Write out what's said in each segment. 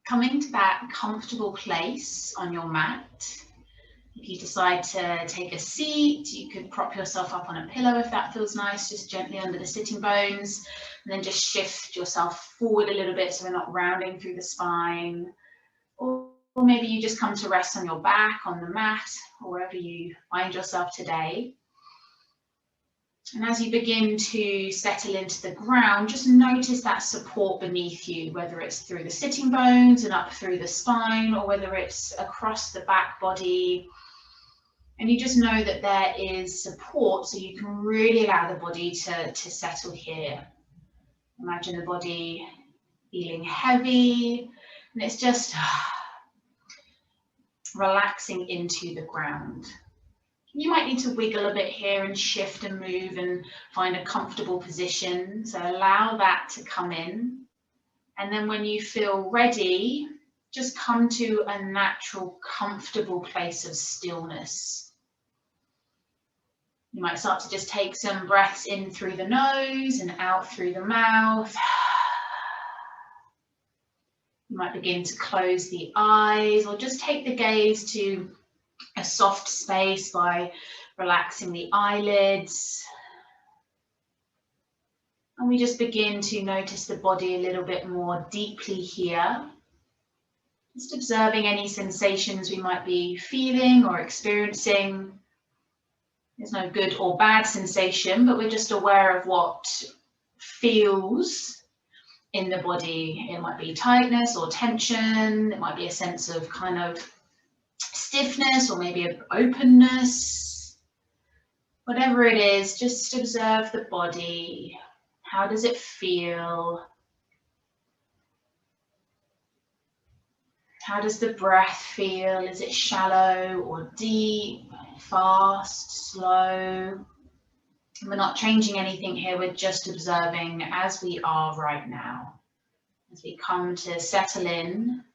Coming to that comfortable place on your mat. If you decide to take a seat, you could prop yourself up on a pillow if that feels nice, just gently under the sitting bones, and then just shift yourself forward a little bit so we're not rounding through the spine. Or maybe you just come to rest on your back, on the mat, or wherever you find yourself today. And as you begin to settle into the ground, just notice that support beneath you, whether it's through the sitting bones and up through the spine, or whether it's across the back body. And you just know that there is support, so you can really allow the body to settle here. Imagine the body feeling heavy, and it's just relaxing into the ground. You might need to wiggle a bit here and shift and move and find a comfortable position. So allow that to come in. And then when you feel ready, just come to a natural, comfortable place of stillness. You might start to just take some breaths in through the nose and out through the mouth. You might begin to close the eyes or just take the gaze to a soft space by relaxing the eyelids. And we just begin to notice the body a little bit more deeply here. Just observing any sensations we might be feeling or experiencing. There's no good or bad sensation, but we're just aware of what feels in the body. It might be tightness or tension. It might be a sense of kind of stiffness or maybe an openness. Whatever it is, just observe the body. How does it feel? How does the breath feel? Is it shallow or deep, fast, slow? We're not changing anything here, we're just observing as we are right now. As we come to settle in,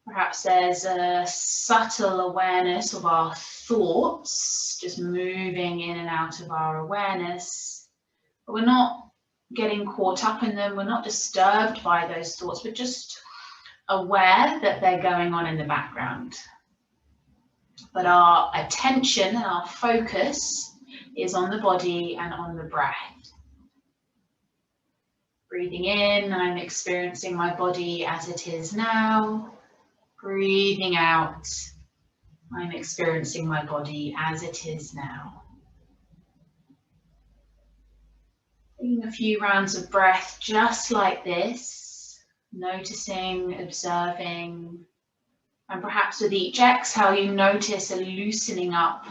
perhaps there's a subtle awareness of our thoughts, just moving in and out of our awareness. But we're not getting caught up in them, we're not disturbed by those thoughts, we're just aware that they're going on in the background. But our attention and our focus is on the body and on the breath. Breathing in, I'm experiencing my body as it is now. Breathing out, I'm experiencing my body as it is now. Taking a few rounds of breath just like this, noticing, observing, and perhaps with each exhale you notice a loosening up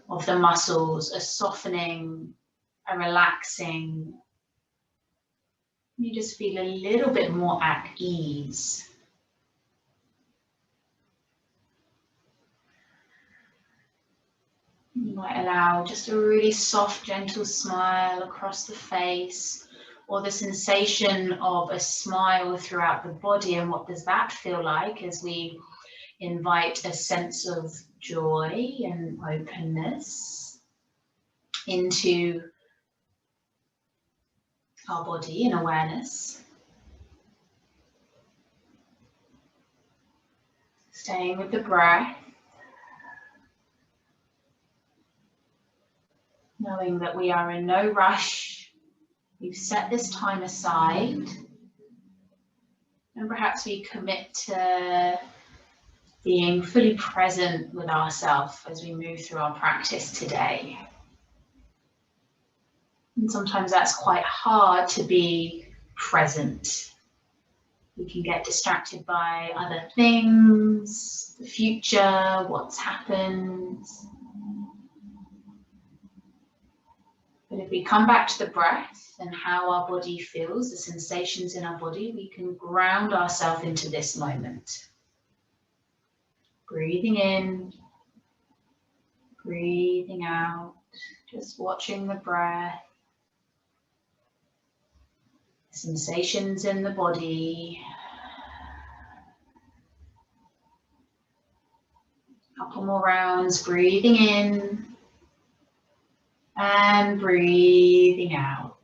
of the muscles, a softening, a relaxing. You just feel a little bit more at ease. You might allow just a really soft, gentle smile across the face, or the sensation of a smile throughout the body. And what does that feel like as we invite a sense of joy and openness into our body and awareness. Staying with the breath. Knowing that we are in no rush, we've set this time aside, and perhaps we commit to being fully present with ourselves as we move through our practice today. And sometimes that's quite hard to be present. We can get distracted by other things, the future, what's happened. But if we come back to the breath and how our body feels, the sensations in our body, we can ground ourselves into this moment. Breathing in, breathing out, just watching the breath, sensations in the body. A couple more rounds, breathing in. And breathing out.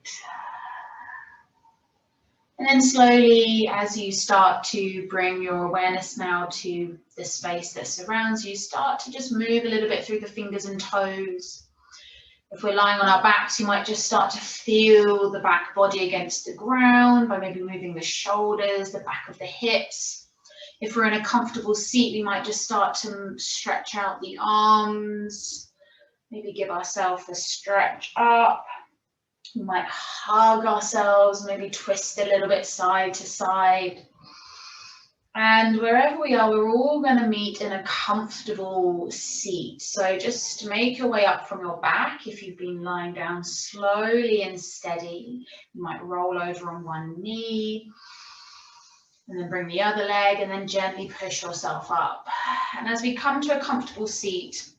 And then slowly, as you start to bring your awareness now to the space that surrounds you, start to just move a little bit through the fingers and toes. If we're lying on our backs, you might just start to feel the back body against the ground by maybe moving the shoulders, the back of the hips. If we're in a comfortable seat, we might just start to stretch out the arms, maybe give ourselves a stretch up. We might hug ourselves, maybe twist a little bit side to side. And wherever we are, we're all going to meet in a comfortable seat. So just make your way up from your back. If you've been lying down, slowly and steady, you might roll over on one knee and then bring the other leg and then gently push yourself up. And as we come to a comfortable seat,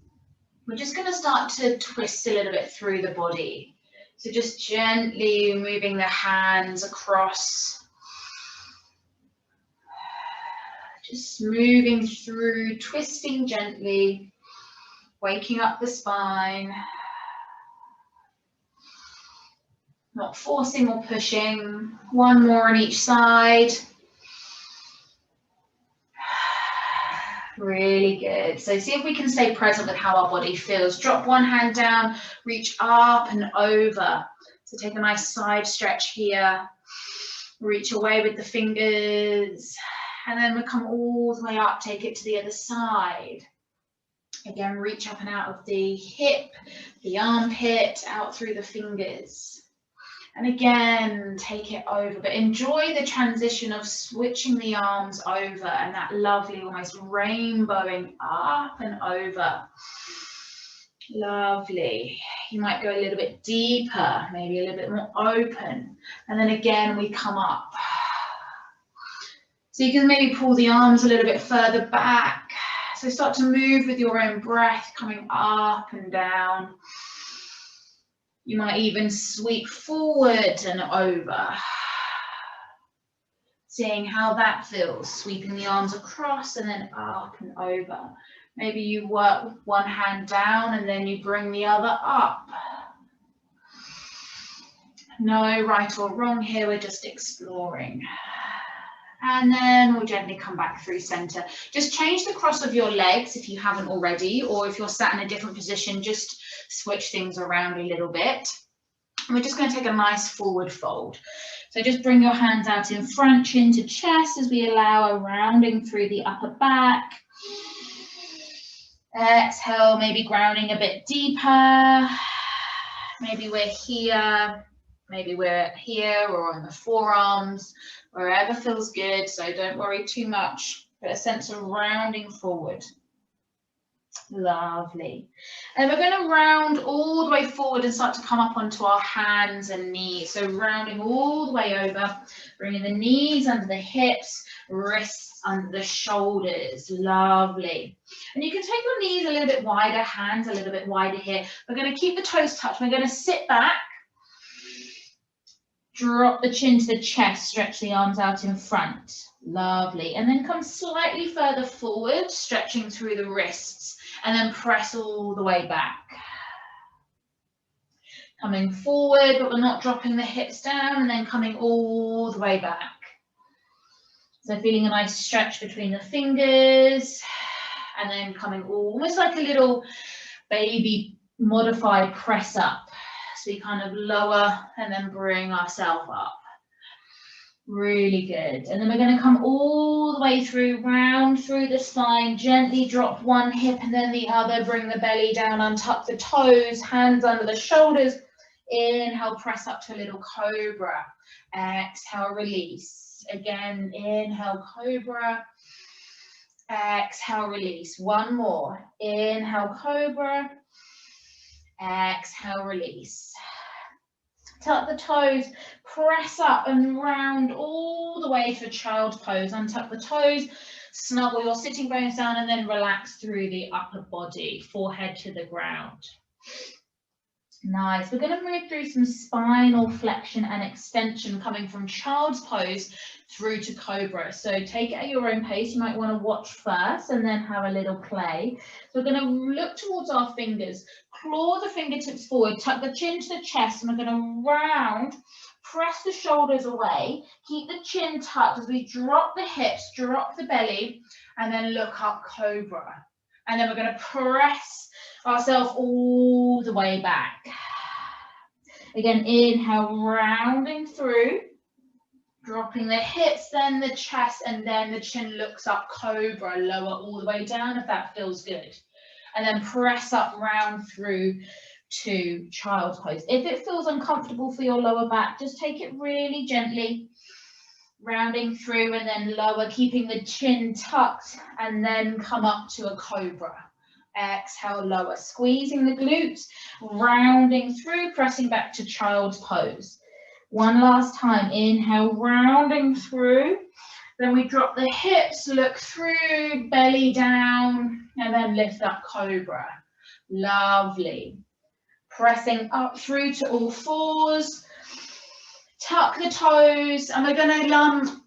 we're just going to start to twist a little bit through the body. So just gently moving the hands across, just moving through, twisting gently, waking up the spine, not forcing or pushing. One more on each side. Really good. So see if we can stay present with how our body feels. Drop one hand down, reach up and over. So take a nice side stretch here. Reach away with the fingers. And then we come all the way up, take it to the other side. Again, reach up and out of the hip, the armpit, out through the fingers. And again, take it over, but enjoy the transition of switching the arms over and that lovely, almost rainbowing up and over. Lovely. You might go a little bit deeper, maybe a little bit more open. And then again, we come up. So you can maybe pull the arms a little bit further back. So start to move with your own breath, coming up and down. You might even sweep forward and over. Seeing how that feels, sweeping the arms across and then up and over. Maybe you work with one hand down and then you bring the other up. No right or wrong here, we're just exploring. And then we'll gently come back through center. Just change the cross of your legs if you haven't already, or if you're sat in a different position, just switch things around a little bit. And we're just going to take a nice forward fold. So just bring your hands out in front, chin to chest, as we allow a rounding through the upper back. Exhale, maybe grounding a bit deeper. Maybe we're here. Maybe we're here or on the forearms, wherever feels good. So don't worry too much, but a sense of rounding forward. Lovely. And we're going to round all the way forward and start to come up onto our hands and knees. So rounding all the way over, bringing the knees under the hips, wrists under the shoulders. Lovely. And you can take your knees a little bit wider, hands a little bit wider here. We're going to keep the toes touched. We're going to sit back. Drop the chin to the chest, stretch the arms out in front. Lovely. And then come slightly further forward, stretching through the wrists, and then press all the way back. Coming forward, but we're not dropping the hips down, and then coming all the way back. So feeling a nice stretch between the fingers, and then coming almost like a little baby modified press up. So we kind of lower and then bring ourselves up. Really good. And then we're going to come all the way through, round through the spine, gently drop one hip and then the other, bring the belly down, untuck the toes, hands under the shoulders. Inhale, press up to a little cobra. Exhale, release. Again, inhale, cobra. Exhale, release. One more. Inhale, cobra. Exhale, release. Tuck the toes, press up and round all the way to a child's pose. Untuck the toes, snuggle your sitting bones down and then relax through the upper body, forehead to the ground. Nice. We're going to move through some spinal flexion and extension coming from child's pose through to cobra. So take it at your own pace. You might want to watch first and then have a little play. So we're going to look towards our fingers, claw the fingertips forward, tuck the chin to the chest, and we're going to round, press the shoulders away, keep the chin tucked as we drop the hips, drop the belly, and then look up, cobra. And then we're going to press ourselves all the way back. Again, inhale, rounding through, dropping the hips, then the chest, and then the chin looks up, cobra, lower all the way down if that feels good. And then press up, round through to child's pose. If it feels uncomfortable for your lower back, just take it really gently, rounding through and then lower, keeping the chin tucked, and then come up to a cobra. Exhale, lower, squeezing the glutes, rounding through, pressing back to child's pose. One last time, inhale, rounding through, then we drop the hips, look through, belly down, and then lift up, cobra. Lovely. Pressing up through to all fours, tuck the toes, and we're going to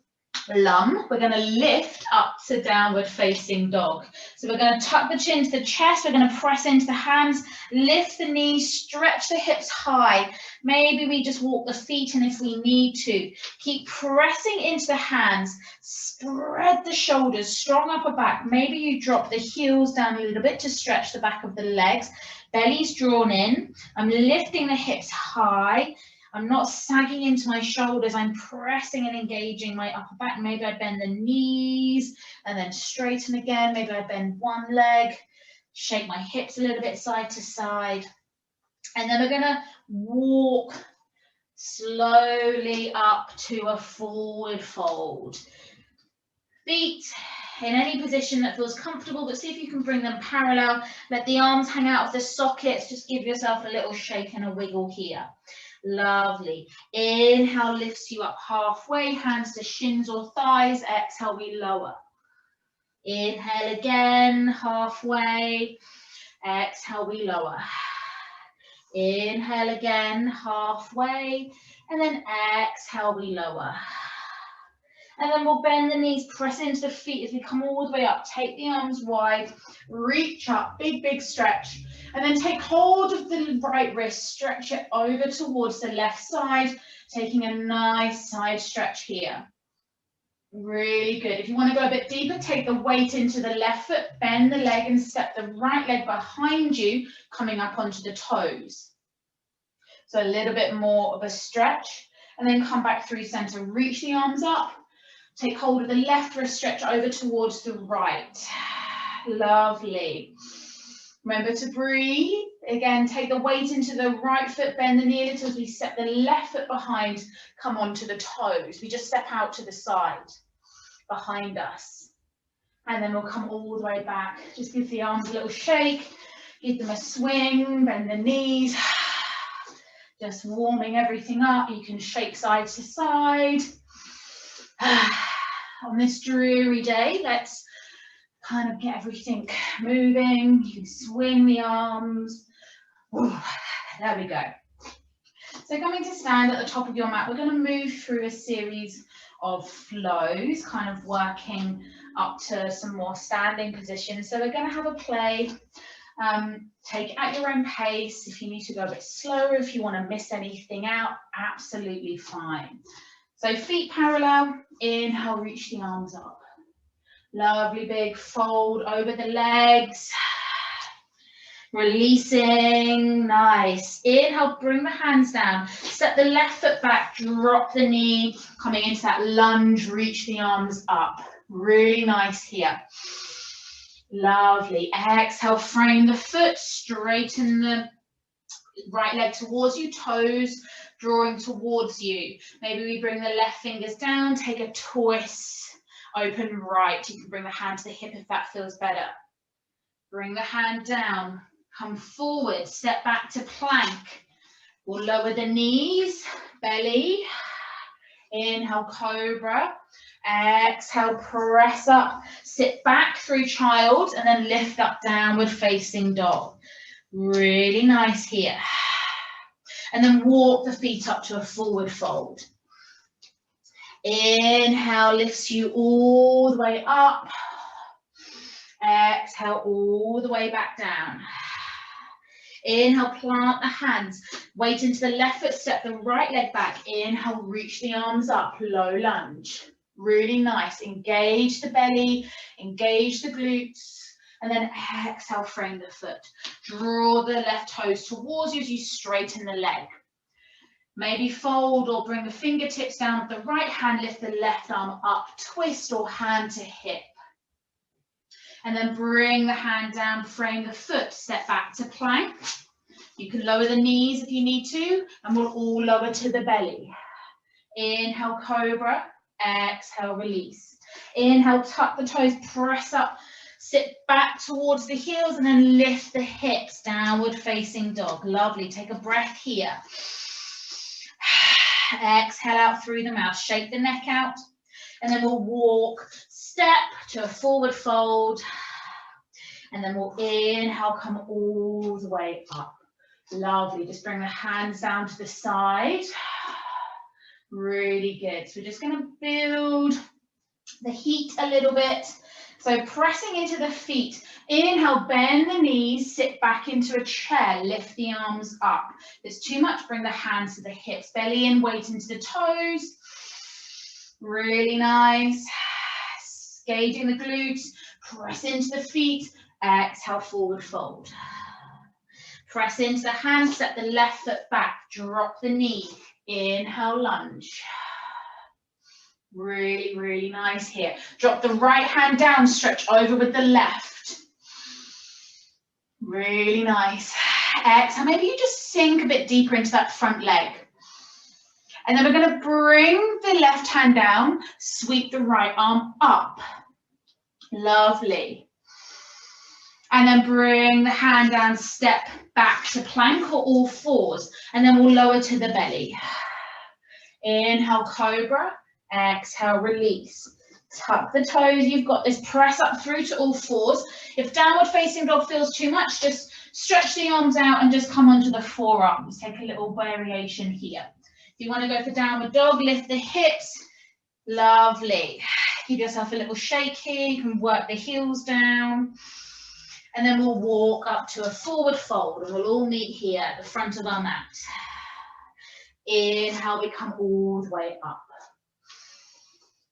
we're going to lift up to downward facing dog. So we're going to tuck the chin to the chest, we're going to press into the hands, lift the knees, stretch the hips high. Maybe we just walk the feet in if we need to. Keep pressing into the hands, spread the shoulders, strong upper back. Maybe you drop the heels down a little bit to stretch the back of the legs. Belly's drawn in. I'm lifting the hips high. I'm not sagging into my shoulders. I'm pressing and engaging my upper back. Maybe I bend the knees and then straighten again. Maybe I bend one leg, shake my hips a little bit side to side. And then we're going to walk slowly up to a forward fold. Feet in any position that feels comfortable, but see if you can bring them parallel. Let the arms hang out of the sockets. Just give yourself a little shake and a wiggle here. Lovely. Inhale lifts you up halfway, hands to shins or thighs. Exhale, we lower. Inhale again, halfway. Exhale, we lower. Inhale again, halfway. And then exhale, we lower. And then we'll bend the knees, press into the feet as we come all the way up. Take the arms wide, reach up, big, big stretch. And then take hold of the right wrist, stretch it over towards the left side, taking a nice side stretch here. Really good. If you want to go a bit deeper, take the weight into the left foot, bend the leg and step the right leg behind you, coming up onto the toes. So a little bit more of a stretch, and then come back through center, reach the arms up. Take hold of the left wrist, stretch over towards the right. Lovely. Remember to breathe. Again, take the weight into the right foot, bend the knee a little as we step the left foot behind, come onto the toes. We just step out to the side, behind us. And then we'll come all the way back. Just give the arms a little shake, give them a swing, bend the knees. Just warming everything up. You can shake side to side. On this dreary day, let's kind of get everything moving. You can swing the arms. Ooh, there we go. So coming to stand at the top of your mat, we're going to move through a series of flows, kind of working up to some more standing positions. So we're going to have a play. Take it at your own pace. If you need to go a bit slower, if you want to miss anything out, absolutely fine. So feet parallel, inhale, reach the arms up. Lovely big fold over the legs. Releasing, nice. Inhale, bring the hands down. Step the left foot back, drop the knee. Coming into that lunge, reach the arms up. Really nice here. Lovely. Exhale, frame the foot, straighten the right leg towards you, toes drawing towards you. Maybe we bring the left fingers down, take a twist, open right. You can bring the hand to the hip if that feels better. Bring the hand down, come forward, step back to plank. We'll lower the knees, belly. Inhale, cobra. Exhale, press up, sit back through child, and then lift up, downward facing dog. Really nice here. And then walk the feet up to a forward fold. Inhale lifts you all the way up. Exhale all the way back down. Inhale, plant the hands. Weight into the left foot, step the right leg back. Inhale, reach the arms up, low lunge. Really nice. Engage the belly, engage the glutes. And then exhale, frame the foot. Draw the left toes towards you as you straighten the leg. Maybe fold or bring the fingertips down of the right hand, lift the left arm up, twist or hand to hip. And then bring the hand down, frame the foot, step back to plank. You can lower the knees if you need to, and we'll all lower to the belly. Inhale, cobra, exhale, release. Inhale, tuck the toes, press up, sit back towards the heels, and then lift the hips, downward facing dog. Lovely, take a breath here. Exhale out through the mouth, shake the neck out, and then we'll walk, step to a forward fold, and then we'll inhale, come all the way up. Lovely, just bring the hands down to the side. Really good. So we're just going to build the heat a little bit. So pressing into the feet. Inhale, bend the knees, sit back into a chair, lift the arms up. If it's too much, bring the hands to the hips, belly in, weight into the toes. Really nice. Engaging the glutes, press into the feet, exhale, forward fold. Press into the hands, step the left foot back, drop the knee, inhale, lunge. Really, really nice here. Drop the right hand down, stretch over with the left. Really nice. Exhale, maybe you just sink a bit deeper into that front leg. And then we're going to bring the left hand down, sweep the right arm up. Lovely. And then bring the hand down, step back to plank or all fours. And then we'll lower to the belly. Inhale, cobra. Exhale, release. Tuck the toes. You've got this. Press up through to all fours. If downward facing dog feels too much, just stretch the arms out and just come onto the forearms. Take a little variation here. If you want to go for downward dog, lift the hips. Lovely. Give yourself a little shake here. You can work the heels down. And then we'll walk up to a forward fold, and we'll all meet here at the front of our mat. Inhale, we come all the way up.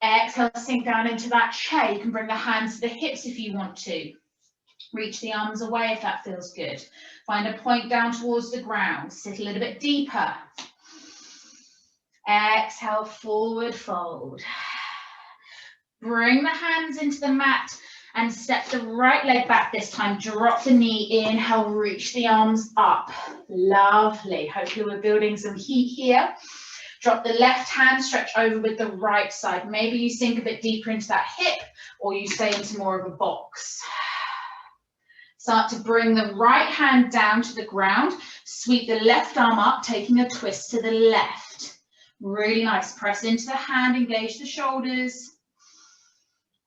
Exhale, sink down into that chair. You can bring the hands to the hips if you want to. Reach the arms away if that feels good. Find a point down towards the ground. Sit a little bit deeper. Exhale, forward fold. Bring the hands into the mat and step the right leg back this time. Drop the knee, inhale, reach the arms up. Lovely. Hopefully we're building some heat here. Drop the left hand, stretch over with the right side. Maybe you sink a bit deeper into that hip, or you stay into more of a box. Start to bring the right hand down to the ground. Sweep the left arm up, taking a twist to the left. Really nice. Press into the hand, engage the shoulders.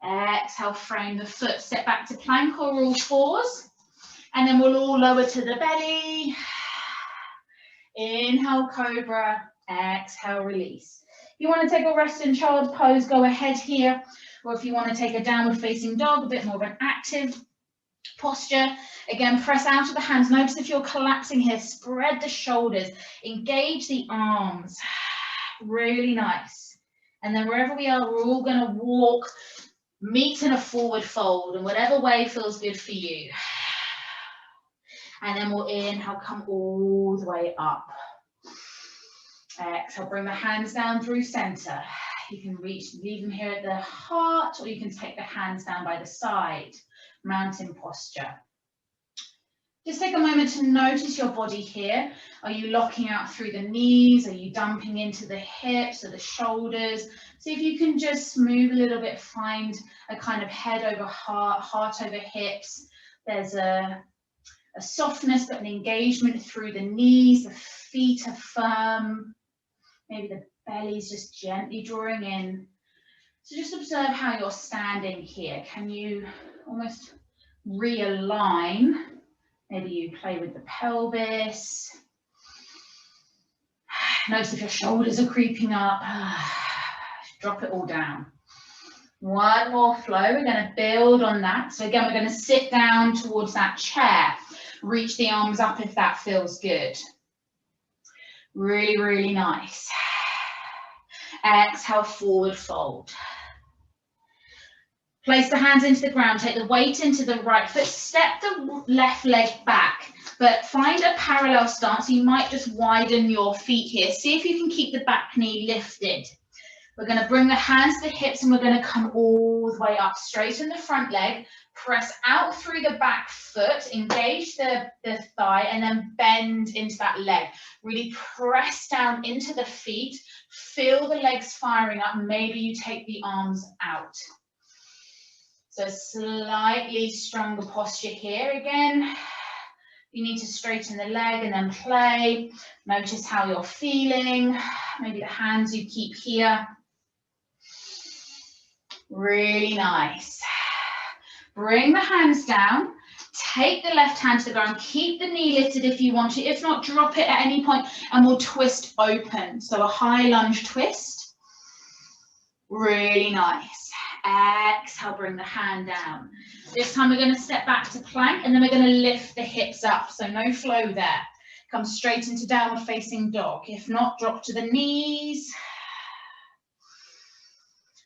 Exhale, frame the foot, step back to plank or all fours. And then we'll all lower to the belly. Inhale, cobra. Exhale, release. If you want to take a rest in child's pose, go ahead here. Or if you want to take a downward facing dog, a bit more of an active posture. Again, press out of the hands. Notice if you're collapsing here, spread the shoulders, engage the arms. Really nice. And then wherever we are, we're all going to walk, meet in a forward fold, and whatever way feels good for you. And then we'll inhale, come all the way up. Exhale, bring the hands down through center. You can reach, leave them here at the heart, or you can take the hands down by the side. Mountain posture. Just take a moment to notice your body here. Are you locking out through the knees? Are you dumping into the hips or the shoulders? See if you can just move a little bit, find a kind of head over heart, heart over hips. There's a softness but an engagement through the knees. The feet are firm. Maybe the belly's just gently drawing in. So just observe how you're standing here. Can you almost realign? Maybe you play with the pelvis. Notice if your shoulders are creeping up. Drop it all down. One more flow. We're going to build on that. So again, we're going to sit down towards that chair. Reach the arms up if that feels good. Really, really nice. Exhale, forward fold. Place the hands into the ground, take the weight into the right foot, step the left leg back, but find a parallel stance. You might just widen your feet here. See if you can keep the back knee lifted. We're going to bring the hands to the hips and we're going to come all the way up. Straighten the front leg, press out through the back foot, engage the thigh, and then bend into that leg. Really press down into the feet, feel the legs firing up. Maybe you take the arms out. So slightly stronger posture here again. You need to straighten the leg and then play. Notice how you're feeling. Maybe the hands you keep here. Really nice. Bring the hands down. Take the left hand to the ground. Keep the knee lifted if you want to. If not, drop it at any point and we'll twist open. So a high lunge twist. Really nice. Exhale, bring the hand down. This time we're going to step back to plank and then we're going to lift the hips up. So no flow there. Come straight into downward facing dog. If not, drop to the knees.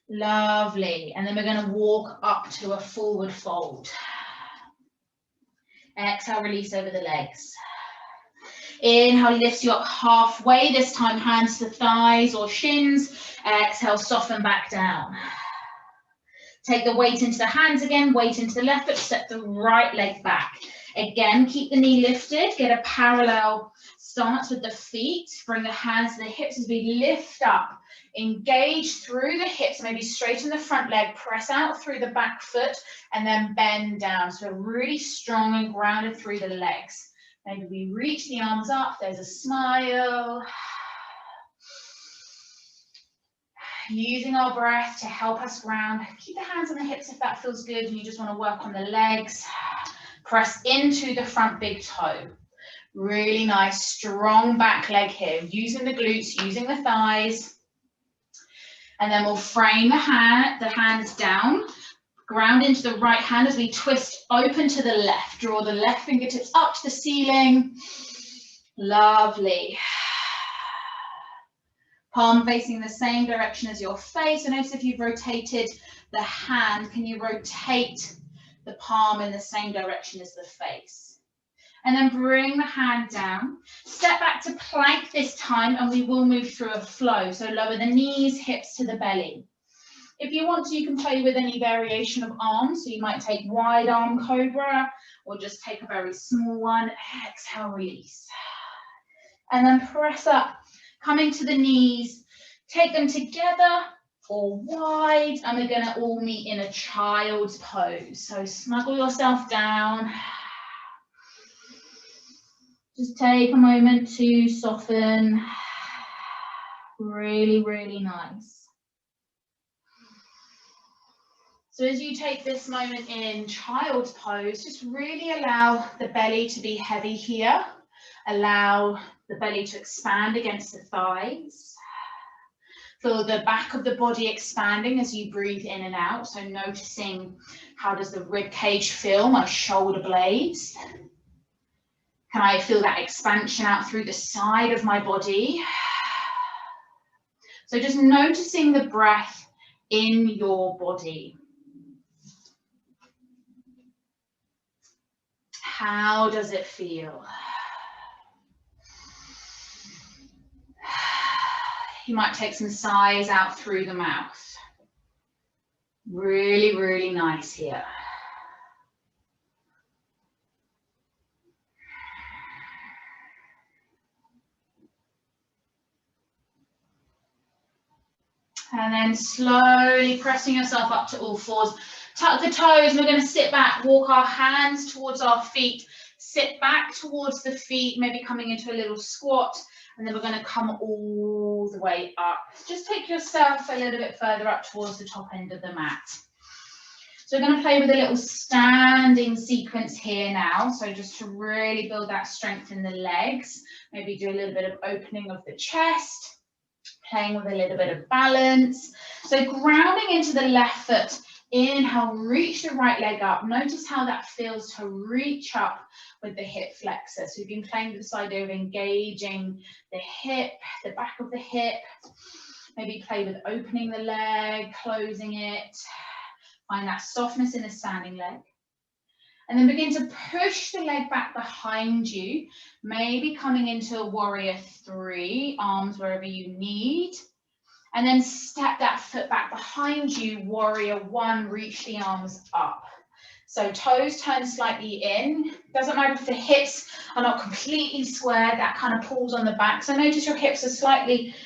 Lovely. And then we're going to walk up to a forward fold. Exhale, release over the legs. Inhale, lifts you up halfway. This time hands to thighs or shins. Exhale, soften back down. Take the weight into the hands again, weight into the left foot, step the right leg back. Again, keep the knee lifted, get a parallel stance with the feet. Bring the hands to the hips as we lift up. Engage through the hips, maybe straighten the front leg, press out through the back foot, and then bend down. So really strong and grounded through the legs. Maybe we reach the arms up, there's a smile. Using our breath to help us ground. Keep the hands on the hips if that feels good and you just want to work on the legs. Press into the front big toe. Really nice, strong back leg here. Using the glutes, using the thighs. And then we'll frame the hands down. Ground into the right hand as we twist open to the left. Draw the left fingertips up to the ceiling. Lovely. Palm facing the same direction as your face. So notice if you've rotated the hand, can you rotate the palm in the same direction as the face? And then bring the hand down. Step back to plank this time and we will move through a flow. So lower the knees, hips to the belly. If you want to, you can play with any variation of arms. So you might take wide arm cobra or just take a very small one. Exhale, release. And then press up. Coming to the knees, take them together or wide, and we're going to all meet in a child's pose. So snuggle yourself down. Just take a moment to soften. Really, really nice. So as you take this moment in child's pose, just really allow the belly to be heavy here. Allow the belly to expand against the thighs. Feel the back of the body expanding as you breathe in and out. So noticing how does the rib cage feel, my shoulder blades. Can I feel that expansion out through the side of my body? So just noticing the breath in your body. How does it feel? You might take some sighs out through the mouth. Really, really nice here. And then slowly pressing yourself up to all fours. Tuck the toes. We're going to sit back, walk our hands towards our feet. Sit back towards the feet, maybe coming into a little squat. And then we're going to come all the way up. Just take yourself a little bit further up towards the top end of the mat. So we're going to play with a little standing sequence here now. So just to really build that strength in the legs. Maybe do a little bit of opening of the chest. Playing with a little bit of balance. So grounding into the left foot Inhale, reach the right leg up. Notice how that feels to reach up with the hip flexor. So we've been playing with this idea of engaging the hip, the back of the hip. Maybe play with opening the leg, closing it. Find that softness in the standing leg. And then begin to push the leg back behind you. Maybe coming into a warrior 3, arms wherever you need. And then step that foot back behind you, warrior 1, reach the arms up. So toes turn slightly in. Doesn't matter if the hips are not completely square, that kind of pulls on the back. So notice your hips are slightly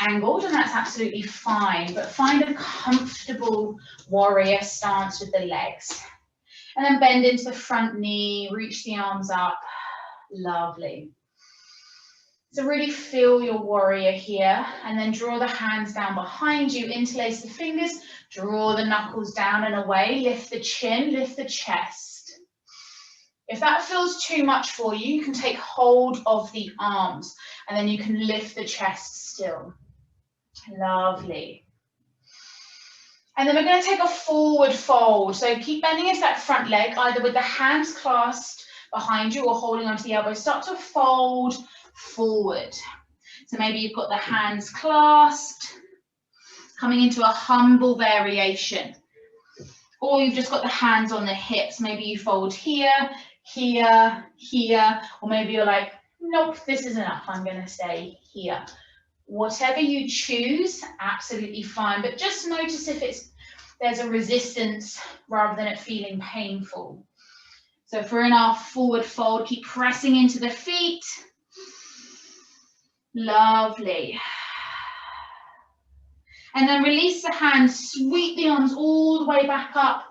angled, and that's absolutely fine. But find a comfortable warrior stance with the legs. And then bend into the front knee, reach the arms up. Lovely. So really feel your warrior here, and then draw the hands down behind you, interlace the fingers, draw the knuckles down and away, lift the chin, lift the chest. If that feels too much for you, you can take hold of the arms, and then you can lift the chest still. Lovely. And then we're going to take a forward fold. So keep bending into that front leg, either with the hands clasped behind you or holding onto the elbows. Start to fold forward. So maybe you've got the hands clasped, coming into a humble variation. Or you've just got the hands on the hips. Maybe you fold here, here, here, or maybe you're like, nope, this is enough, I'm going to stay here. Whatever you choose, absolutely fine. But just notice if there's a resistance rather than it feeling painful. So if we're in our forward fold, keep pressing into the feet. Lovely. And then release the hands, sweep the arms all the way back up.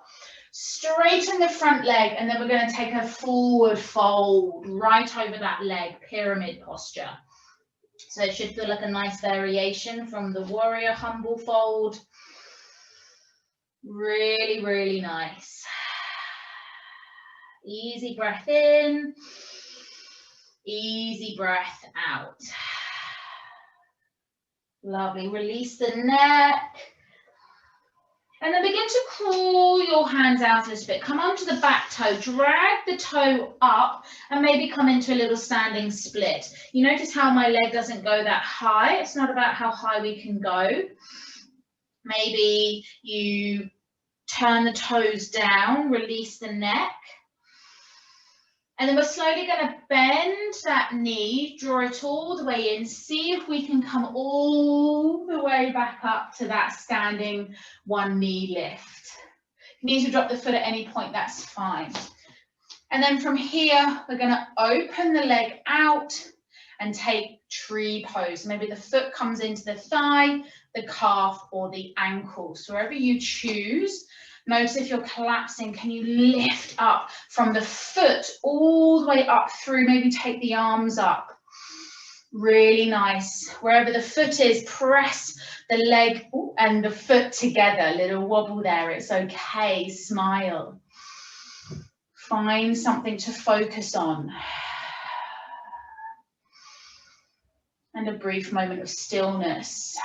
Straighten the front leg, and then we're going to take a forward fold right over that leg, pyramid posture. So it should feel like a nice variation from the warrior humble fold. Really, really nice. Easy breath in, easy breath out. Lovely. Release the neck. And then begin to crawl your hands out a little bit. Come onto the back toe, drag the toe up, and maybe come into a little standing split. You notice how my leg doesn't go that high. It's not about how high we can go. Maybe you turn the toes down, release the neck. And then we're slowly going to bend that knee, draw it all the way in, see if we can come all the way back up to that standing one knee lift. If you need to drop the foot at any point, that's fine. And then from here, we're going to open the leg out and take tree pose. Maybe the foot comes into the thigh, the calf, or the ankle. So wherever you choose. Notice if you're collapsing, can you lift up from the foot all the way up through, maybe take the arms up. Really nice. Wherever the foot is, press the leg and the foot together. Little wobble there, it's okay, smile. Find something to focus on. And a brief moment of stillness.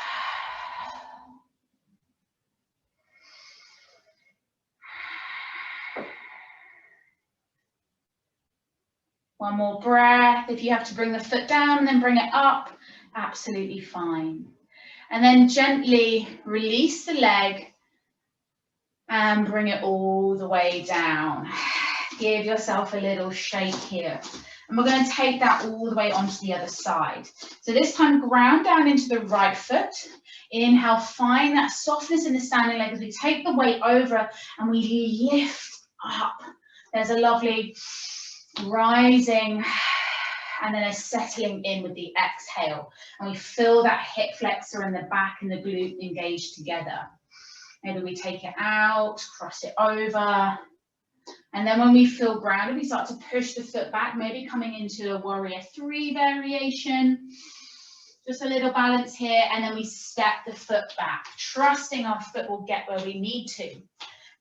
One more breath. If you have to bring the foot down and then bring it up, absolutely fine. And then gently release the leg and bring it all the way down. Give yourself a little shake here. And we're going to take that all the way onto the other side. So this time, ground down into the right foot. Inhale, find that softness in the standing leg as we take the weight over and we lift up. There's a lovely rising and then a settling in with the exhale, and we feel that hip flexor in the back and the glute engaged together. Maybe we take it out, cross it over, and then when we feel grounded, we start to push the foot back, maybe coming into a warrior 3 variation. Just a little balance here, and then we step the foot back, trusting our foot will get where we need to.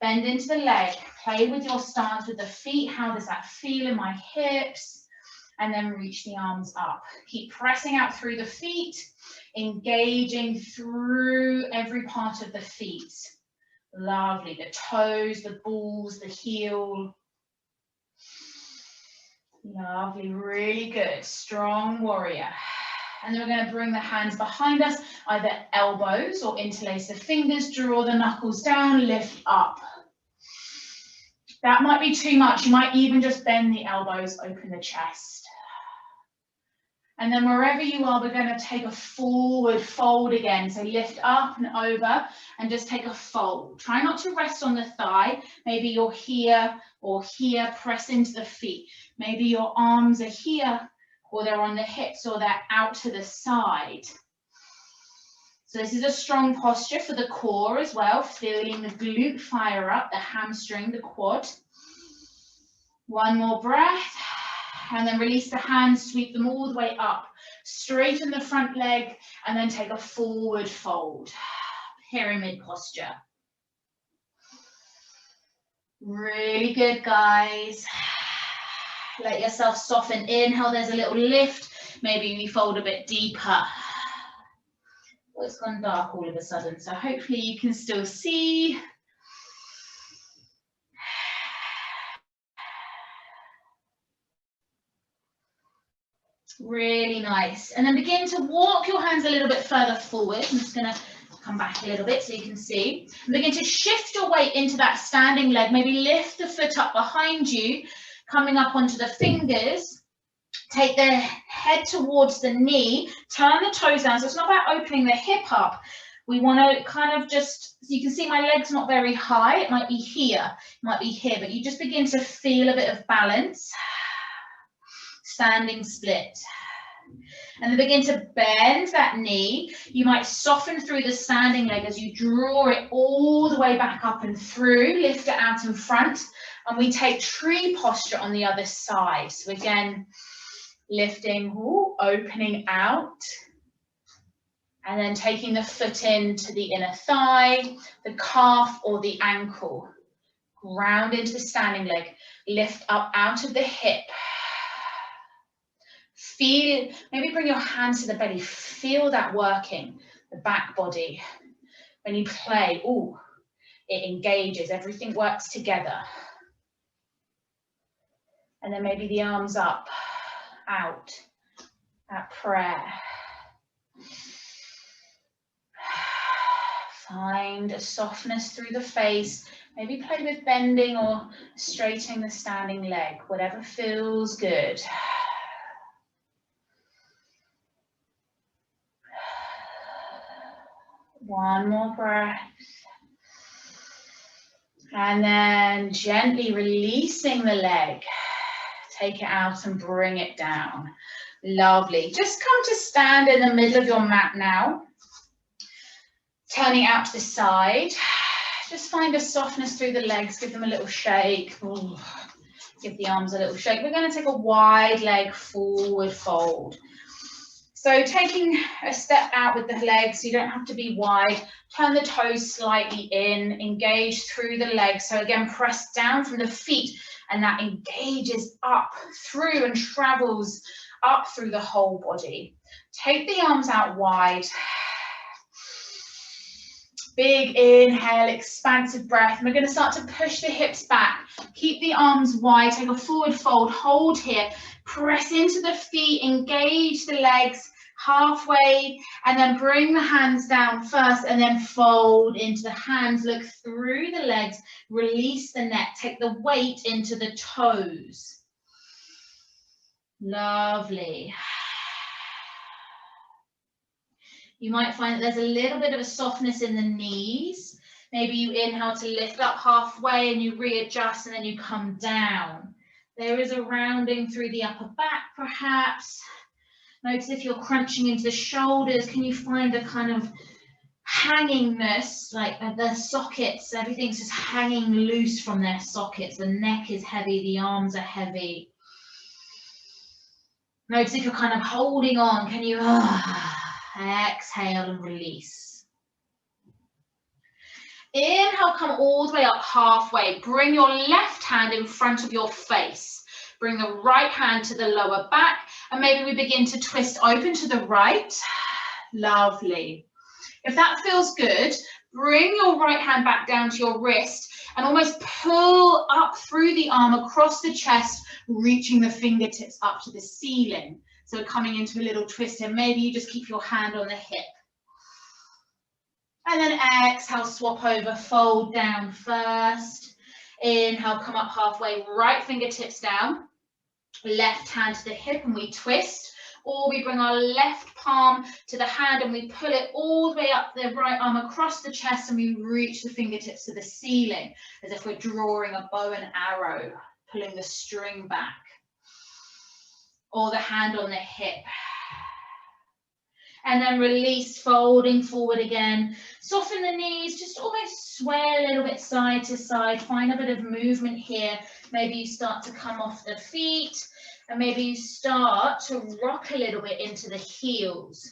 Bend into the leg, play with your stance with the feet. How does that feel in my hips? And then reach the arms up. Keep pressing out through the feet, engaging through every part of the feet. Lovely. The toes, the balls, the heel. Lovely, really good. Strong warrior. And then we're going to bring the hands behind us, either elbows or interlace the fingers, draw the knuckles down, lift up. That might be too much. You might even just bend the elbows, open the chest. And then wherever you are, we're going to take a forward fold again. So lift up and over and just take a fold. Try not to rest on the thigh. Maybe you're here or here, press into the feet. Maybe your arms are here or they're on the hips or they're out to the side. So this is a strong posture for the core as well, feeling the glute fire up, the hamstring, the quad. One more breath. And then release the hands, sweep them all the way up. Straighten the front leg and then take a forward fold. Pyramid posture. Really good, guys. Let yourself soften. Inhale, there's a little lift. Maybe we fold a bit deeper. Well, it's gone dark all of a sudden, so hopefully you can still see. Really nice. And then begin to walk your hands a little bit further forward. I'm just going to come back a little bit so you can see. And begin to shift your weight into that standing leg. Maybe lift the foot up behind you, coming up onto the fingers. Take the head towards the knee. Turn the toes down. So it's not about opening the hip up. We want to kind of just, so you can see my leg's not very high. It might be here, it might be here, but you just begin to feel a bit of balance. Standing split. And then begin to bend that knee. You might soften through the standing leg as you draw it all the way back up and through. Lift it out in front. And we take tree posture on the other side. So again, lifting, opening out. And then taking the foot into the inner thigh, the calf or the ankle. Ground into the standing leg. Lift up out of the hip. Feel, maybe bring your hands to the belly. Feel that working, the back body. When you play, it engages. Everything works together. And then maybe the arms up, out, that prayer. Find a softness through the face. Maybe play with bending or straightening the standing leg, whatever feels good. One more breath. And then gently releasing the leg. Take it out and bring it down. Lovely. Just come to stand in the middle of your mat now. Turning out to the side. Just find a softness through the legs. Give them a little shake. Ooh. Give the arms a little shake. We're going to take a wide leg forward fold. So taking a step out with the legs, you don't have to be wide. Turn the toes slightly in, engage through the legs. So again, press down from the feet and that engages up through and travels up through the whole body. Take the arms out wide. Big inhale, expansive breath. And we're going to start to push the hips back. Keep the arms wide, take a forward fold, hold here. Press into the feet, engage the legs. Halfway, and then bring the hands down first and then fold into the hands, look through the legs, release the neck, take the weight into the toes. Lovely. You might find that there's a little bit of a softness in the knees. Maybe you inhale to lift up halfway and you readjust and then you come down. There is a rounding through the upper back perhaps. Notice if you're crunching into the shoulders, can you find a kind of hangingness, like the sockets, everything's just hanging loose from their sockets. The neck is heavy, the arms are heavy. Notice if you're kind of holding on, can you exhale and release. Inhale, come all the way up halfway. Bring your left hand in front of your face. Bring the right hand to the lower back and maybe we begin to twist open to the right. Lovely. If that feels good, bring bring your right hand back down to your wrist and almost pull up through the arm across the chest, reaching the fingertips up to the ceiling. So coming into a little twist, and maybe you just keep your hand on the hip. And then exhale, swap over, fold down first. Inhale, come up halfway, right fingertips down, left hand to the hip, and we twist. Or we bring our left palm to the hand and we pull it all the way up the right arm across the chest, and we reach the fingertips to the ceiling as if we're drawing a bow and arrow, pulling the string back. Or the hand on the hip. And then release, folding forward again. Soften the knees, just almost sway a little bit side to side. Find a bit of movement here. Maybe you start to come off the feet. And maybe you start to rock a little bit into the heels.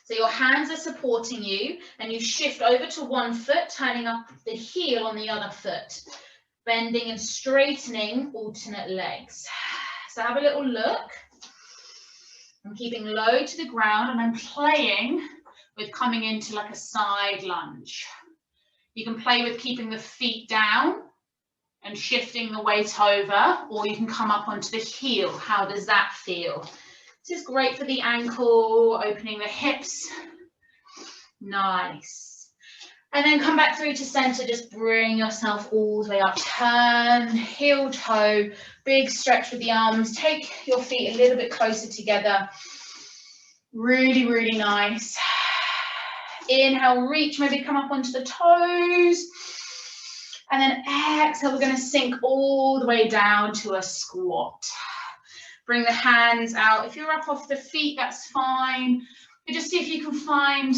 So your hands are supporting you, and you shift over to one foot, turning up the heel on the other foot, bending and straightening alternate legs. So have a little look. I'm keeping low to the ground, and I'm playing with coming into like a side lunge. You can play with keeping the feet down and shifting the weight over, or you can come up onto the heel. How does that feel? This is great for the ankle, opening the hips. Nice. And then come back through to center, just bring yourself all the way up, turn, heel toe, big stretch with the arms, take your feet a little bit closer together. Really, really nice. Inhale, reach, maybe come up onto the toes. And then exhale, we're going to sink all the way down to a squat. Bring the hands out. If you're up off the feet, that's fine. But just see if you can find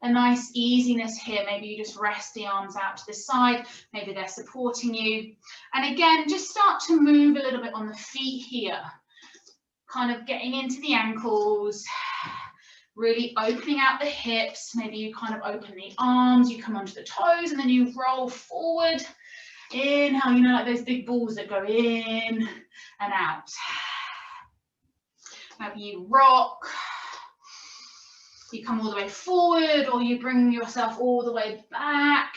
a nice easiness here. Maybe you just rest the arms out to the side. Maybe they're supporting you. And again, just start to move a little bit on the feet here. Kind of getting into the ankles. Really opening out the hips. Maybe you kind of open the arms, you come onto the toes, and then you roll forward. Inhale, you know, like those big balls that go in and out. Maybe you rock. You come all the way forward, or you bring yourself all the way back.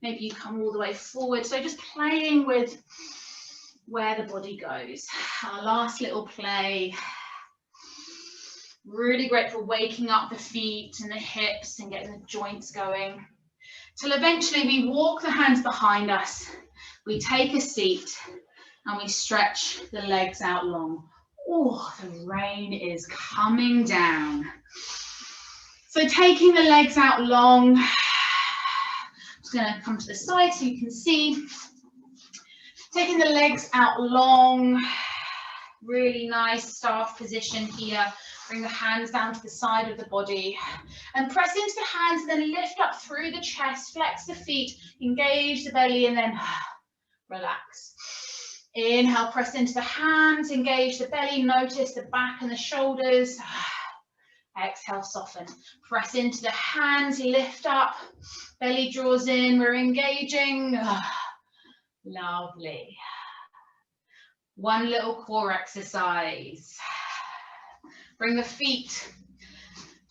Maybe you come all the way forward. So just playing with where the body goes. Our last little play. Really great for waking up the feet and the hips and getting the joints going. Till eventually we walk the hands behind us, we take a seat, and we stretch the legs out long. Oh, the rain is coming down. So taking the legs out long, I'm just going to come to the side so you can see. Taking the legs out long, really nice staff position here. Bring the hands down to the side of the body and press into the hands, and then lift up through the chest, flex the feet, engage the belly, and then relax. Inhale, press into the hands, engage the belly, notice the back and the shoulders. Exhale, soften. Press into the hands, lift up, belly draws in, we're engaging. Lovely. One little core exercise. Bring the feet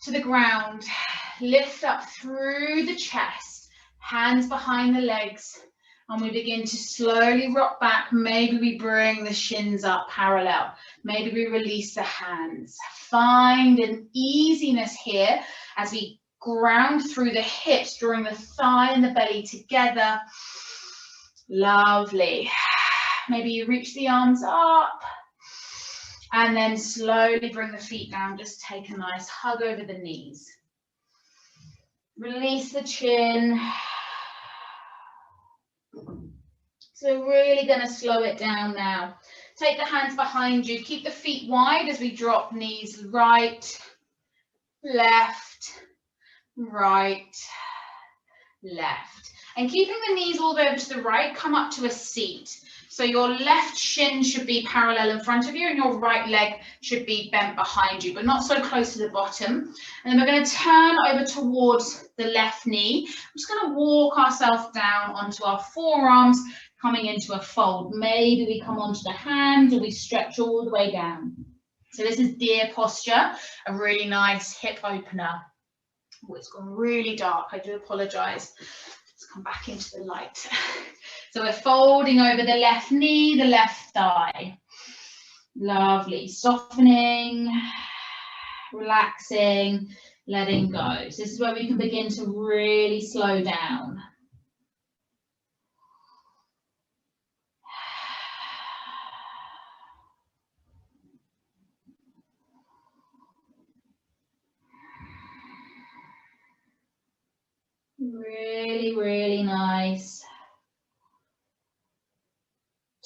to the ground, lift up through the chest, hands behind the legs, and we begin to slowly rock back. Maybe we bring the shins up parallel. Maybe we release the hands. Find an easiness here as we ground through the hips, drawing the thigh and the belly together. Lovely. Maybe you reach the arms up. And then slowly bring the feet down. Just take a nice hug over the knees. Release the chin. So we're really going to slow it down now. Take the hands behind you. Keep the feet wide as we drop knees right, left, right, left. And keeping the knees all the way over to the right, come up to a seat. So your left shin should be parallel in front of you, and your right leg should be bent behind you, but not so close to the bottom. And then we're going to turn over towards the left knee. I'm just going to walk ourselves down onto our forearms, coming into a fold. Maybe we come onto the hands, or we stretch all the way down. So this is deer posture, a really nice hip opener. Oh, it's gone really dark. I do apologise. Let's come back into the light. So we're folding over the left knee, the left thigh. Lovely. Softening, relaxing, letting go. So this is where we can begin to really slow down. Really, really nice.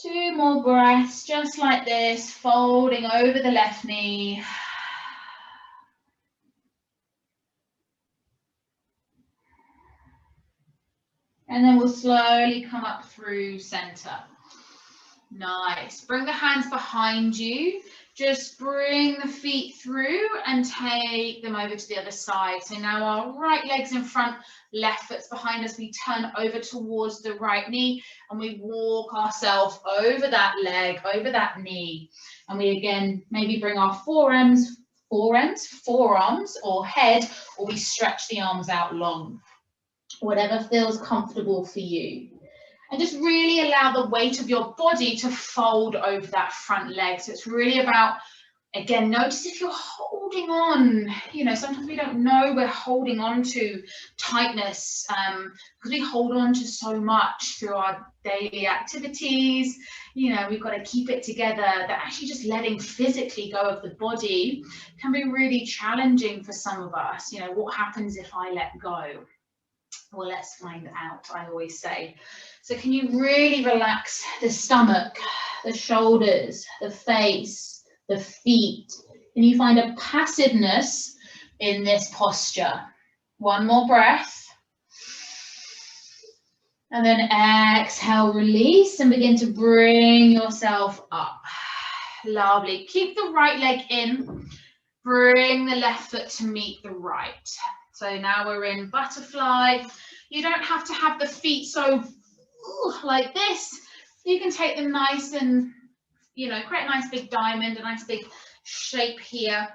2 more breaths, just like this, folding over the left knee. And then we'll slowly come up through center. Nice. Bring the hands behind you. Just bring the feet through and take them over to the other side. So now our right leg's in front, left foot's behind us. We turn over towards the right knee and we walk ourselves over that leg, over that knee. And we again maybe bring our forearms or head, or we stretch the arms out long. Whatever feels comfortable for you. And just really allow the weight of your body to fold over that front leg. So it's really about, again, notice if you're holding on, you know, sometimes we don't know we're holding on to tightness because we hold on to so much through our daily activities. You know, we've got to keep it together. That actually just letting physically go of the body can be really challenging for some of us. You know, what happens if I let go? Well, let's find out, I always say. So can you really relax the stomach, the shoulders, the face, the feet? Can you find a passiveness in this posture? 1 more breath. And then exhale, release, and begin to bring yourself up. Lovely. Keep the right leg in. Bring the left foot to meet the right. So now we're in butterfly. You don't have to have the feet so like this. You can take them nice and, you know, create a nice big diamond, a nice big shape here.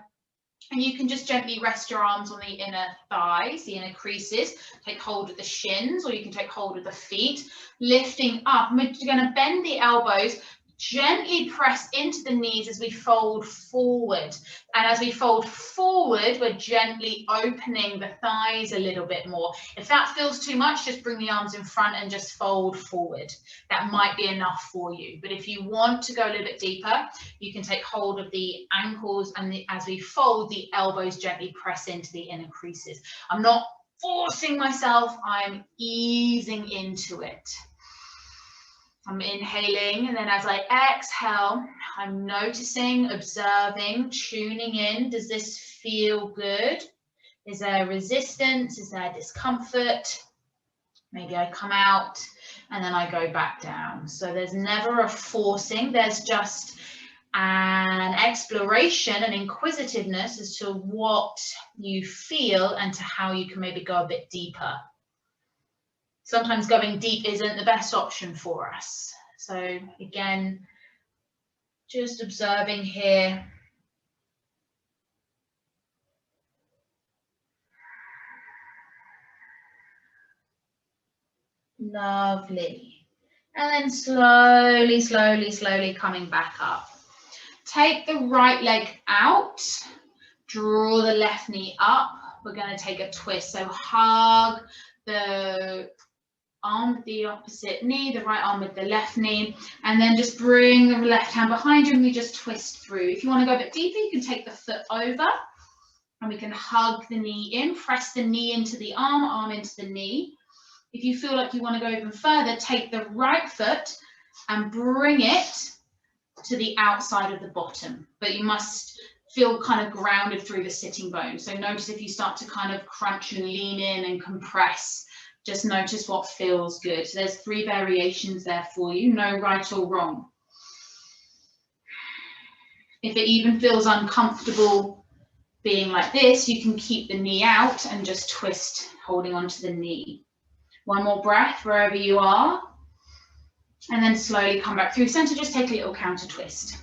And you can just gently rest your arms on the inner thighs, the inner creases. Take hold of the shins, or you can take hold of the feet. Lifting up, we're going to bend the elbows. Gently press into the knees as we fold forward. And as we fold forward, we're gently opening the thighs a little bit more. If that feels too much, just bring the arms in front and just fold forward. That might be enough for you. But if you want to go a little bit deeper, you can take hold of the ankles, and as we fold, the elbows gently press into the inner creases. I'm not forcing myself, I'm easing into it. I'm inhaling, and then as I exhale, I'm noticing, observing, tuning in. Does this feel good? Is there resistance? Is there discomfort? Maybe I come out and then I go back down. So there's never a forcing. There's just an exploration and inquisitiveness as to what you feel and to how you can maybe go a bit deeper. Sometimes going deep isn't the best option for us. So again, just observing here. Lovely. And then slowly, slowly, slowly coming back up. Take the right leg out. Draw the left knee up. We're going to take a twist. So hug the arm with the opposite knee, the right arm with the left knee, and then just bring the left hand behind you and we just twist through. If you want to go a bit deeper, you can take the foot over and we can hug the knee in, press the knee into the arm into the knee. If you feel like you want to go even further, take the right foot and bring it to the outside of the bottom, but you must feel kind of grounded through the sitting bone. So notice if you start to kind of crunch and lean in and compress, just notice what feels good. So there's 3 variations there for you, no right or wrong. If it even feels uncomfortable being like this, you can keep the knee out and just twist, holding onto the knee. 1 more breath wherever you are. And then slowly come back through center, just take a little counter twist.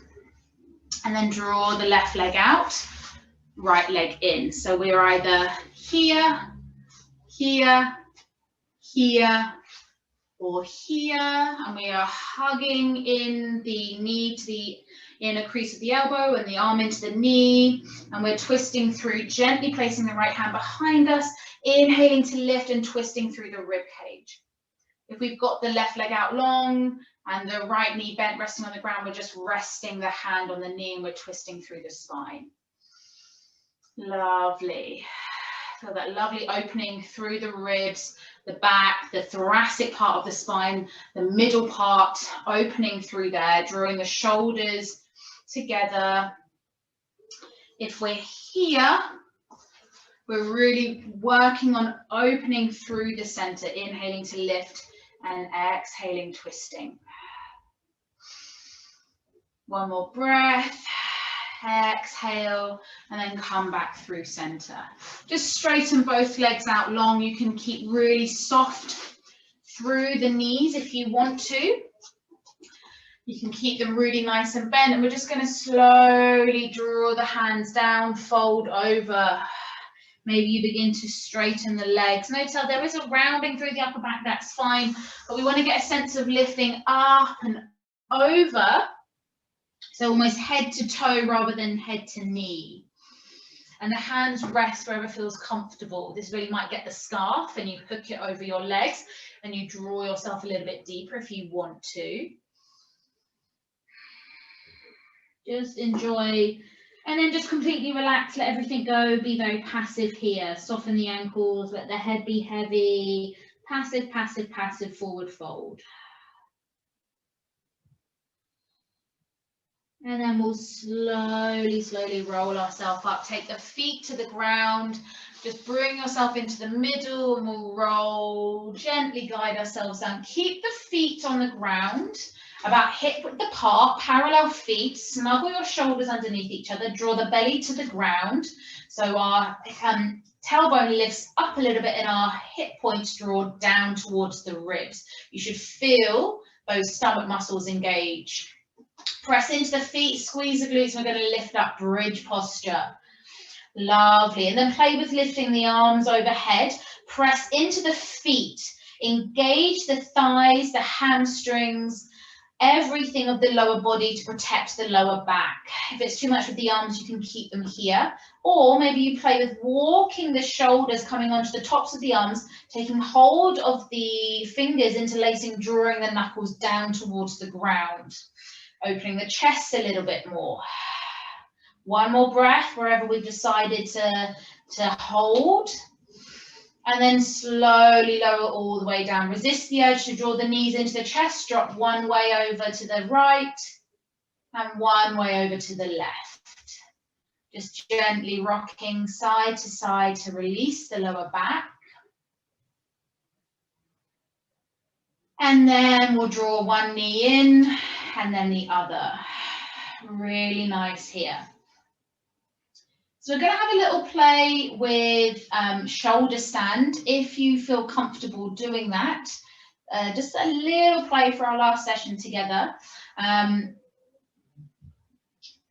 And then draw the left leg out. right leg in. So we're either here, here, here, or here, and we are hugging in the knee to the inner crease of the elbow and the arm into the knee, and we're twisting through, gently placing the right hand behind us, inhaling to lift and twisting through the rib cage. If we've got the left leg out long and the right knee bent, resting on the ground, we're just resting the hand on the knee and we're twisting through the spine. Lovely. Feel that lovely opening through the ribs, the back, the thoracic part of the spine, the middle part opening through there, drawing the shoulders together. If we're here, we're really working on opening through the center, inhaling to lift and exhaling, twisting. One more breath. Exhale, and then come back through center. Just straighten both legs out long. You can keep really soft through the knees if you want to. You can keep them really nice and bent, and we're just going to slowly draw the hands down, fold over. Maybe you begin to straighten the legs. Notice how there is a rounding through the upper back, that's fine, but we want to get a sense of lifting up and over. So almost head to toe rather than head to knee. And the hands rest wherever feels comfortable. This is where you might get the scarf and you hook it over your legs and you draw yourself a little bit deeper if you want to. Just enjoy, and then just completely relax, let everything go, be very passive here. Soften the ankles, let the head be heavy. Passive, passive, passive, forward fold. And then we'll slowly, slowly roll ourselves up. Take the feet to the ground. Just bring yourself into the middle and we'll roll. Gently guide ourselves down. Keep the feet on the ground, about hip width apart, parallel feet. Snuggle your shoulders underneath each other. Draw the belly to the ground. So our tailbone lifts up a little bit and our hip points draw down towards the ribs. You should feel those stomach muscles engage. Press into the feet, squeeze the glutes. We're going to lift up, bridge posture. Lovely. And then play with lifting the arms overhead. Press into the feet. Engage the thighs, the hamstrings, everything of the lower body to protect the lower back. If it's too much with the arms, you can keep them here. Or maybe you play with walking the shoulders, coming onto the tops of the arms, taking hold of the fingers, interlacing, drawing the knuckles down towards the ground. Opening the chest a little bit more. One more breath wherever we've decided to hold. And then slowly lower all the way down. Resist the urge to draw the knees into the chest. Drop one way over to the right and one way over to the left. Just gently rocking side to side to release the lower back. And then we'll draw one knee in and then the other. Really nice here. So we're going to have a little play with shoulder stand if you feel comfortable doing that. Just a little play for our last session together.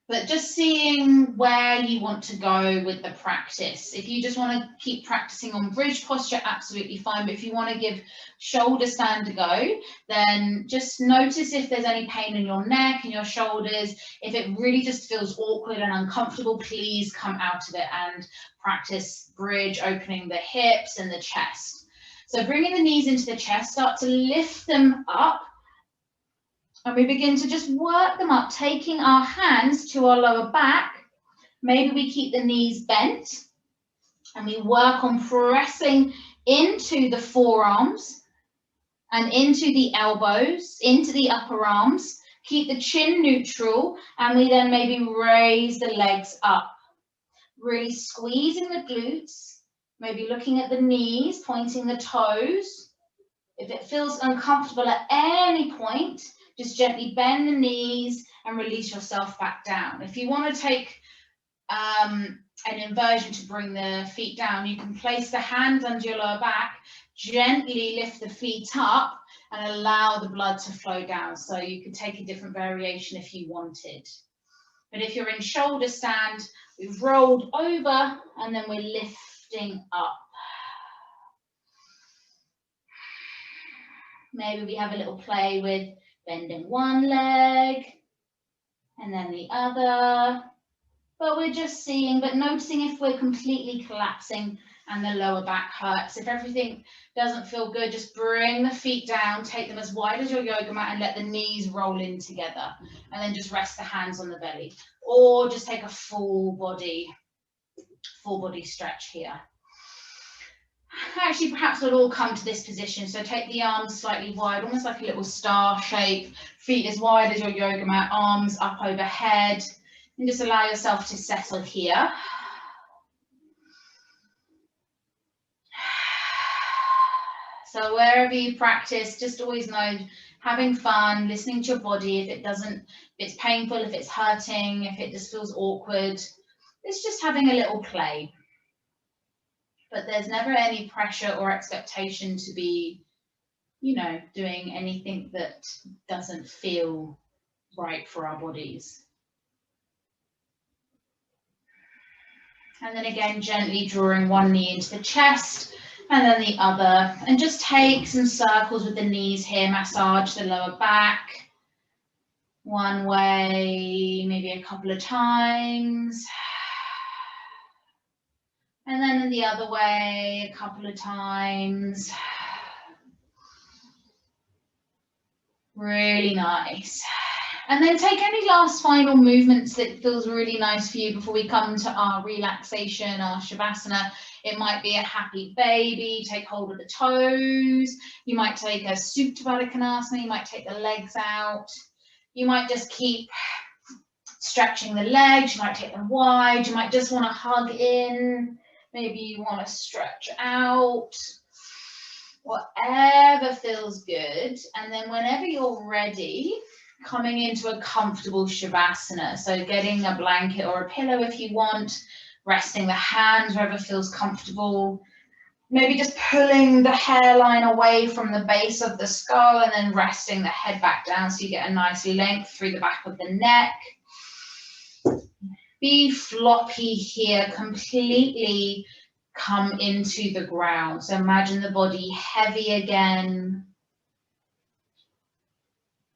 But just seeing where you want to go with the practice. If you just want to keep practicing on bridge posture, absolutely fine. But if you want to give shoulder stand a go, then just notice if there's any pain in your neck and your shoulders. If it really just feels awkward and uncomfortable, please come out of it and practice bridge, opening the hips and the chest. So bringing the knees into the chest, start to lift them up. And we begin to just work them up, taking our hands to our lower back. Maybe we keep the knees bent and we work on pressing into the forearms and into the elbows, into the upper arms. Keep the chin neutral and we then maybe raise the legs up. Really squeezing the glutes, maybe looking at the knees, pointing the toes. If it feels uncomfortable at any point, just gently bend the knees and release yourself back down. If you want to take an inversion to bring the feet down, you can place the hands under your lower back, gently lift the feet up and allow the blood to flow down. So you could take a different variation if you wanted. But if you're in shoulder stand, we've rolled over and then we're lifting up. Maybe we have a little play with bending one leg and then the other. But we're just seeing, but noticing if we're completely collapsing and the lower back hurts. If everything doesn't feel good, just bring the feet down, take them as wide as your yoga mat and let the knees roll in together. And then just rest the hands on the belly. Or just take a full body stretch here. Actually, perhaps we'll all come to this position. So take the arms slightly wide, almost like a little star shape. Feet as wide as your yoga mat, arms up overhead. And just allow yourself to settle here. So wherever you practice, just always know, having fun, listening to your body. If it's painful, if it's hurting, if it just feels awkward, it's just having a little play. But there's never any pressure or expectation to be, you know, doing anything that doesn't feel right for our bodies. And then again, gently drawing one knee into the chest and then the other. And just take some circles with the knees here, massage the lower back. One way, maybe a couple of times. And then the other way, a couple of times. Really nice. And then take any last final movements that feels really nice for you before we come to our relaxation, our Shavasana. It might be a happy baby, take hold of the toes. You might take a Supta Baddha Konasana, you might take the legs out. You might just keep stretching the legs, you might take them wide, you might just want to hug in. Maybe you want to stretch out, whatever feels good. And then whenever you're ready, coming into a comfortable Shavasana. So getting a blanket or a pillow if you want, resting the hands wherever feels comfortable. Maybe just pulling the hairline away from the base of the skull and then resting the head back down so you get a nice length through the back of the neck. Be floppy here, completely come into the ground. So imagine the body heavy again.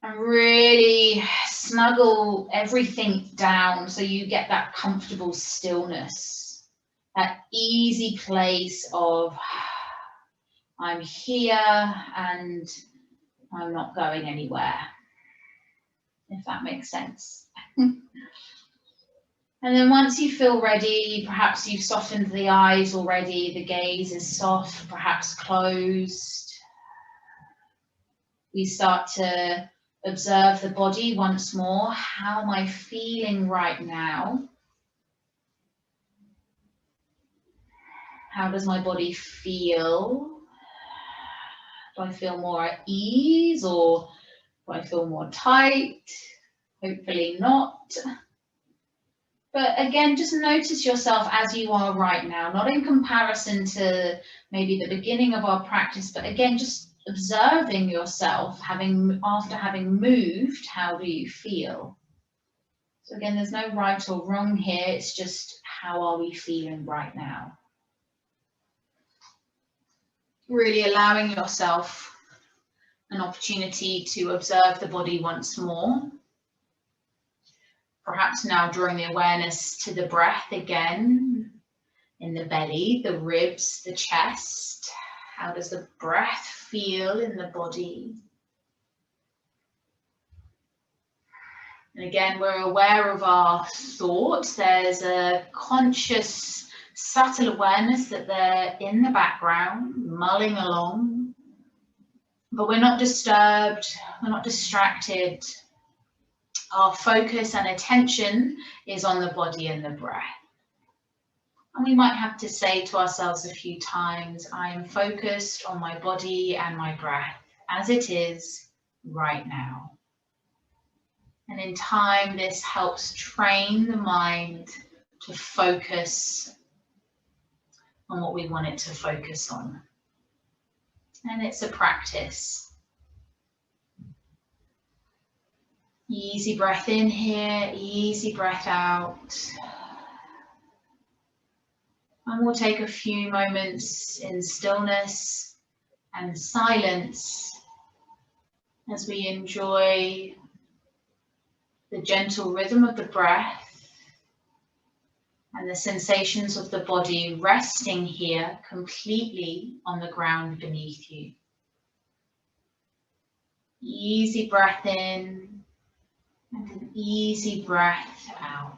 And really snuggle everything down so you get that comfortable stillness. That easy place of I'm here and I'm not going anywhere. If that makes sense. And then once you feel ready, perhaps you've softened the eyes already, the gaze is soft, perhaps closed. We start to observe the body once more. How am I feeling right now? How does my body feel? Do I feel more at ease or do I feel more tight? Hopefully not. But again, just notice yourself as you are right now, not in comparison to maybe the beginning of our practice, but again, just observing yourself after having moved. How do you feel? So again, there's no right or wrong here. It's just how are we feeling right now? Really allowing yourself an opportunity to observe the body once more. Perhaps now drawing the awareness to the breath again, in the belly, the ribs, the chest. How does the breath feel in the body? And again, we're aware of our thoughts. There's a conscious, subtle awareness that they're in the background, mulling along. But we're not disturbed, we're not distracted. Our focus and attention is on the body and the breath. And we might have to say to ourselves a few times, I am focused on my body and my breath as it is right now. And in time, this helps train the mind to focus on what we want it to focus on. And it's a practice. Easy breath in here, easy breath out. And we'll take a few moments in stillness and silence as we enjoy the gentle rhythm of the breath and the sensations of the body resting here completely on the ground beneath you. Easy breath in and an easy breath out.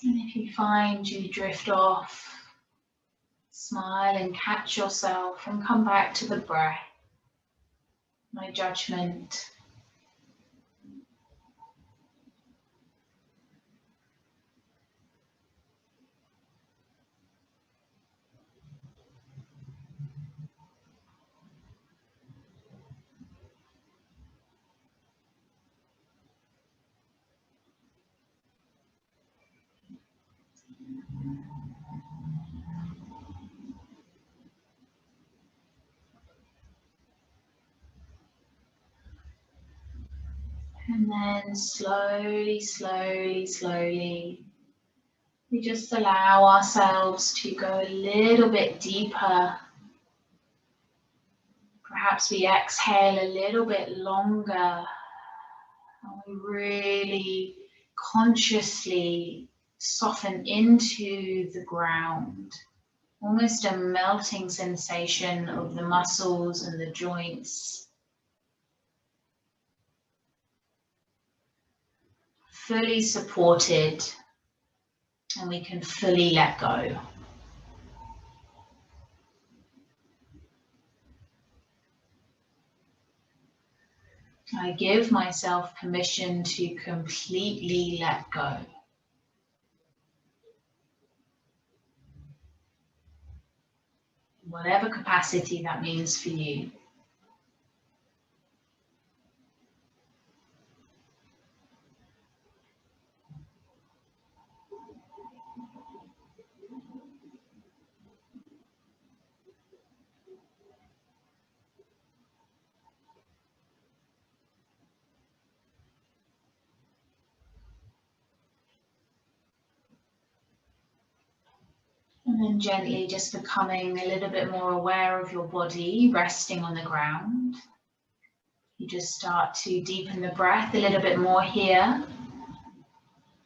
And if you find you drift off, smile and catch yourself and come back to the breath. No judgment. And then slowly, slowly, slowly, we just allow ourselves to go a little bit deeper. Perhaps we exhale a little bit longer. And we really consciously soften into the ground. Almost a melting sensation of the muscles and the joints. Fully supported, and we can fully let go. I give myself permission to completely let go. Whatever capacity that means for you. And then gently just becoming a little bit more aware of your body resting on the ground. You just start to deepen the breath a little bit more here.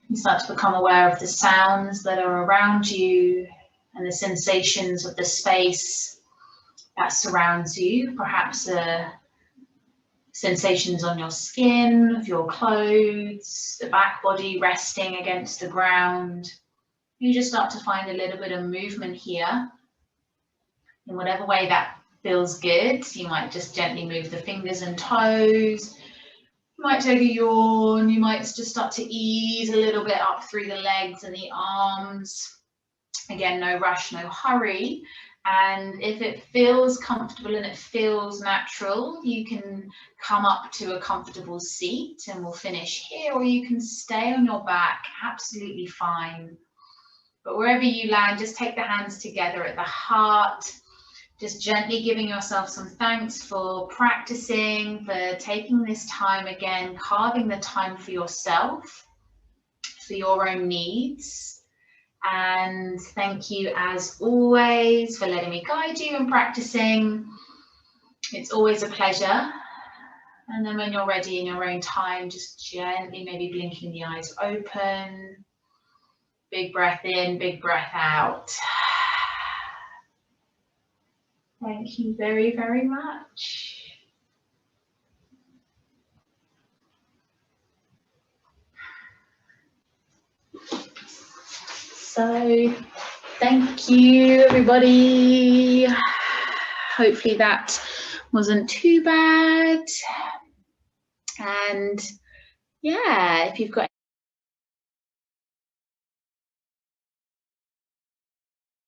You start to become aware of the sounds that are around you and the sensations of the space that surrounds you. Perhaps sensations on your skin, of your clothes, the back body resting against the ground. You just start to find a little bit of movement here. In whatever way that feels good, you might just gently move the fingers and toes. You might take a yawn. You might just start to ease a little bit up through the legs and the arms. Again, no rush, no hurry. And if it feels comfortable and it feels natural, you can come up to a comfortable seat and we'll finish here, or you can stay on your back, absolutely fine. But wherever you land, just take the hands together at the heart, just gently giving yourself some thanks for practicing, for taking this time again, carving the time for yourself, for your own needs. And thank you as always for letting me guide you in practicing. It's always a pleasure. And then when you're ready in your own time, just gently maybe blinking the eyes open. Big breath in, big breath out. Thank you very, very much. So thank you, everybody. Hopefully that wasn't too bad. And yeah, if you've got